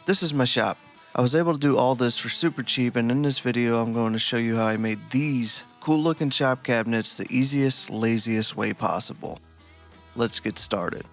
This is my shop. I was able to do all this for super cheap, and in this video I'm going to show you how I made these cool looking shop cabinets the easiest, laziest way possible. Let's get started.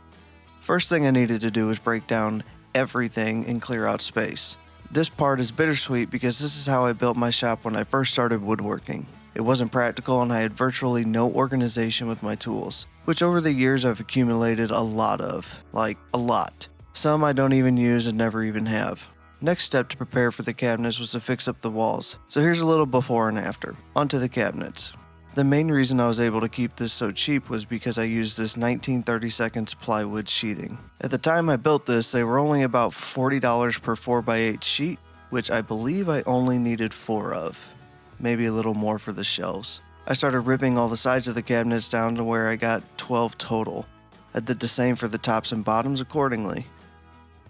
First thing I needed to do was break down everything and clear out space. This part is bittersweet because this is how I built my shop when I first started woodworking. It wasn't practical and I had virtually no organization with my tools, which over the years I've accumulated a lot of. Like, a lot. Some I don't even use and never even have. Next step to prepare for the cabinets was to fix up the walls. So here's a little before and after. Onto the cabinets. The main reason I was able to keep this so cheap was because I used this 1932 plywood sheathing. At the time I built this, they were only about $40 per 4x8 sheet, which I believe I only needed 4 of. Maybe a little more for the shelves. I started ripping all the sides of the cabinets down to where I got 12 total. I did the same for the tops and bottoms accordingly.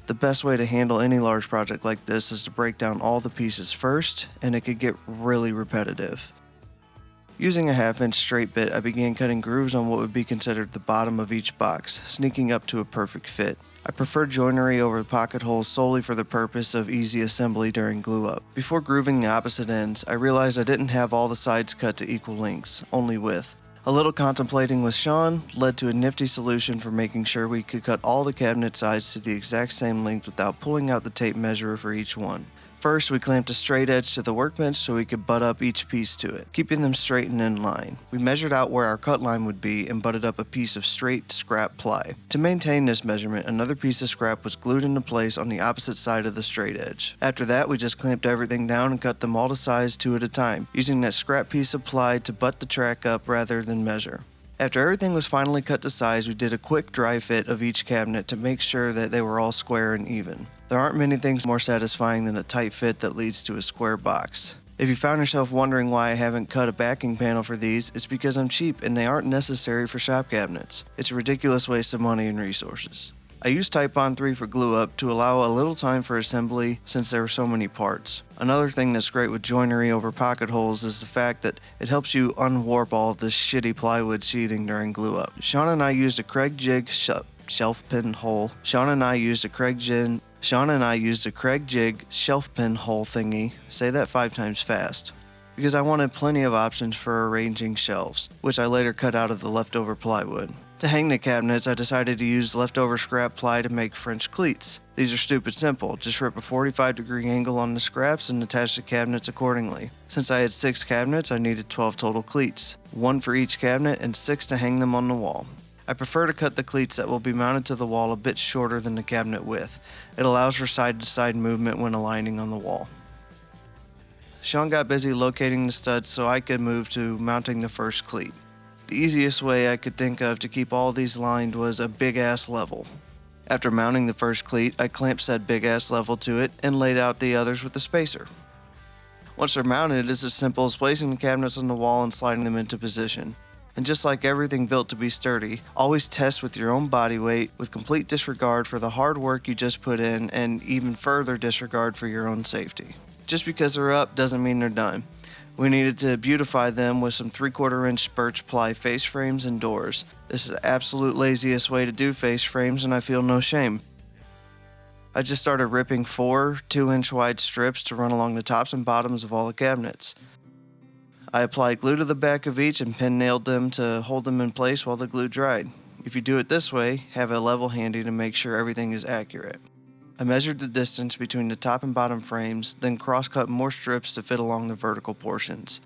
The best way to handle any large project like this is to break down all the pieces first, and it could get really repetitive. Using a 1/2-inch straight bit, I began cutting grooves on what would be considered the bottom of each box, sneaking up to a perfect fit. I prefer joinery over the pocket holes solely for the purpose of easy assembly during glue up. Before grooving the opposite ends, I realized I didn't have all the sides cut to equal lengths, only width. A little contemplating with Sean led to a nifty solution for making sure we could cut all the cabinet sides to the exact same length without pulling out the tape measure for each one. First, we clamped a straight edge to the workbench so we could butt up each piece to it, keeping them straight and in line. We measured out where our cut line would be and butted up a piece of straight scrap ply. To maintain this measurement, another piece of scrap was glued into place on the opposite side of the straight edge. After that, we just clamped everything down and cut them all to size 2 at a time, using that scrap piece of ply to butt the track up rather than measure. After everything was finally cut to size, we did a quick dry fit of each cabinet to make sure that they were all square and even. There aren't many things more satisfying than a tight fit that leads to a square box. If you found yourself wondering why I haven't cut a backing panel for these, it's because I'm cheap and they aren't necessary for shop cabinets. It's a ridiculous waste of money and resources. I used Titebond 3 for glue up to allow a little time for assembly since there were so many parts. Another thing that's great with joinery over pocket holes is the fact that it helps you unwarp all of this shitty plywood sheathing during glue up. Sean and I used a Craig jig shelf pin hole. Sean and I used a Craig jig shelf pin hole thingy. Say that 5 times fast. Because I wanted plenty of options for arranging shelves, which I later cut out of the leftover plywood. To hang the cabinets, I decided to use leftover scrap ply to make French cleats. These are stupid simple, just rip a 45-degree angle on the scraps and attach the cabinets accordingly. Since I had 6 cabinets, I needed 12 total cleats, 1 for each cabinet and 6 to hang them on the wall. I prefer to cut the cleats that will be mounted to the wall a bit shorter than the cabinet width. It allows for side-to-side movement when aligning on the wall. Sean got busy locating the studs so I could move to mounting the first cleat. The easiest way I could think of to keep all these lined was a big-ass level. After mounting the first cleat, I clamped said big-ass level to it and laid out the others with a spacer. Once they're mounted, it's as simple as placing the cabinets on the wall and sliding them into position. And just like everything built to be sturdy, always test with your own body weight with complete disregard for the hard work you just put in and even further disregard for your own safety. Just because they're up doesn't mean they're done. We needed to beautify them with some 3/4-inch birch ply face frames and doors. This is the absolute laziest way to do face frames and I feel no shame. I just started ripping 4 2-inch wide strips to run along the tops and bottoms of all the cabinets. I applied glue to the back of each and pin nailed them to hold them in place while the glue dried. If you do it this way, have a level handy to make sure everything is accurate. I measured the distance between the top and bottom frames, then cross-cut more strips to fit along the vertical portions.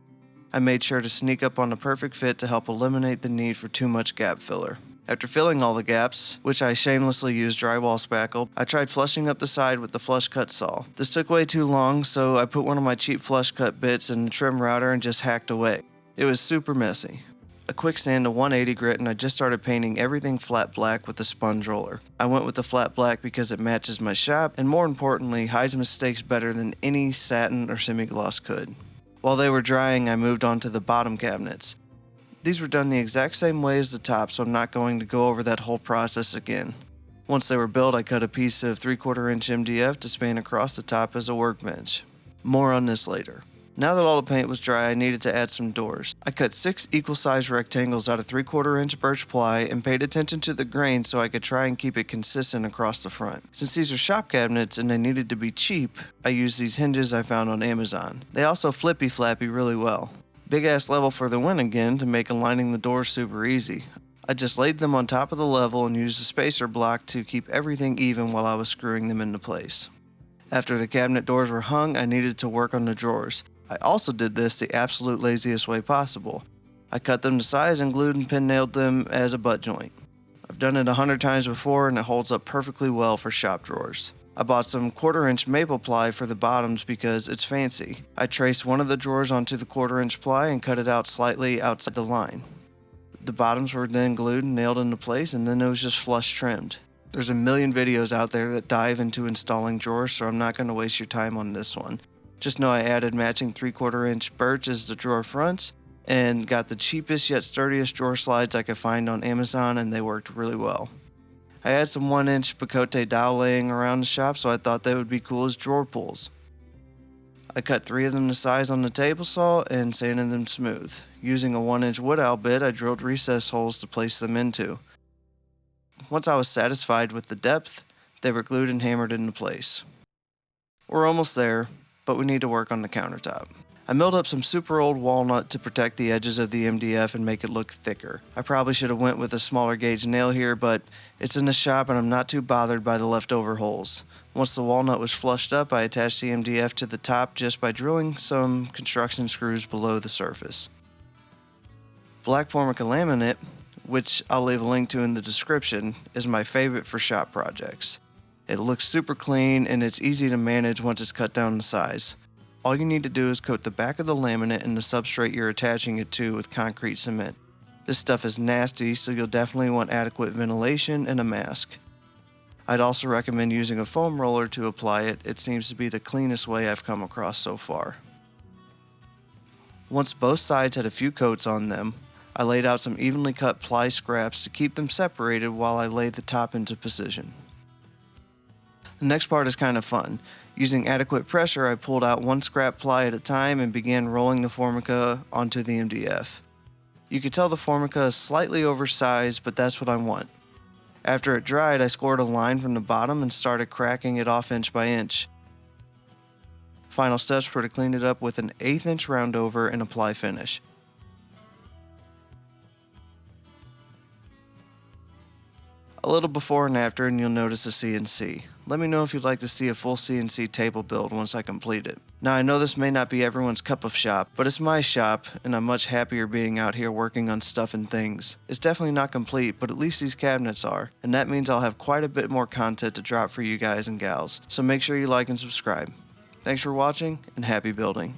I made sure to sneak up on the perfect fit to help eliminate the need for too much gap filler. After filling all the gaps, which I shamelessly used drywall spackle, I tried flushing up the side with the flush cut saw. This took way too long, so I put one of my cheap flush cut bits in the trim router and just hacked away. It was super messy. A quick sand to 180 grit and I just started painting everything flat black with a sponge roller. I went with the flat black because it matches my shop and more importantly hides mistakes better than any satin or semi-gloss could. While they were drying, I moved on to the bottom cabinets. These were done the exact same way as the top, so I'm not going to go over that whole process again. Once they were built, I cut a piece of 3/4-inch MDF to span across the top as a workbench. More on this later. Now that all the paint was dry, I needed to add some doors. I cut 6 equal-sized rectangles out of 3/4 inch birch ply and paid attention to the grain so I could try and keep it consistent across the front. Since these are shop cabinets and they needed to be cheap, I used these hinges I found on Amazon. They also flippy-flappy really well. Big ass level for the win again to make aligning the doors super easy. I just laid them on top of the level and used a spacer block to keep everything even while I was screwing them into place. After the cabinet doors were hung, I needed to work on the drawers. I also did this the absolute laziest way possible. I cut them to size and glued and pin nailed them as a butt joint. I've done it 100 times before and it holds up perfectly well for shop drawers. I bought some 1/4 inch maple ply for the bottoms because it's fancy. I traced one of the drawers onto the 1/4 inch ply and cut it out slightly outside the line. The bottoms were then glued and nailed into place, and then it was just flush trimmed. There's a million videos out there that dive into installing drawers, so I'm not going to waste your time on this one. Just know I added matching 3/4 inch birch as the drawer fronts and got the cheapest yet sturdiest drawer slides I could find on Amazon, and they worked really well. I had some 1-inch picote dowel laying around the shop, so I thought they would be cool as drawer pulls. I cut 3 of them to size on the table saw and sanded them smooth. Using a 1-inch wood owl bit, I drilled recess holes to place them into. Once I was satisfied with the depth, they were glued and hammered into place. We're almost there, but we need to work on the countertop. I milled up some super old walnut to protect the edges of the MDF and make it look thicker. I probably should have went with a smaller gauge nail here, but it's in the shop and I'm not too bothered by the leftover holes. Once the walnut was flushed up, I attached the MDF to the top just by drilling some construction screws below the surface. Black Formica laminate, which I'll leave a link to in the description, is my favorite for shop projects. It looks super clean and it's easy to manage once it's cut down in size. All you need to do is coat the back of the laminate and the substrate you're attaching it to with concrete cement. This stuff is nasty, so you'll definitely want adequate ventilation and a mask. I'd also recommend using a foam roller to apply it. It seems to be the cleanest way I've come across so far. Once both sides had a few coats on them, I laid out some evenly cut ply scraps to keep them separated while I laid the top into position. The next part is kind of fun. Using adequate pressure, I pulled out 1 scrap ply at a time and began rolling the Formica onto the MDF. You could tell the Formica is slightly oversized, but that's what I want. After it dried, I scored a line from the bottom and started cracking it off inch by inch. Final steps were to clean it up with an 1/8 inch roundover and apply finish. A little before and after and you'll notice a CNC. Let me know if you'd like to see a full CNC table build once I complete it. Now I know this may not be everyone's cup of shop, but it's my shop and I'm much happier being out here working on stuff and things. It's definitely not complete, but at least these cabinets are, and that means I'll have quite a bit more content to drop for you guys and gals, so make sure you like and subscribe. Thanks for watching and happy building.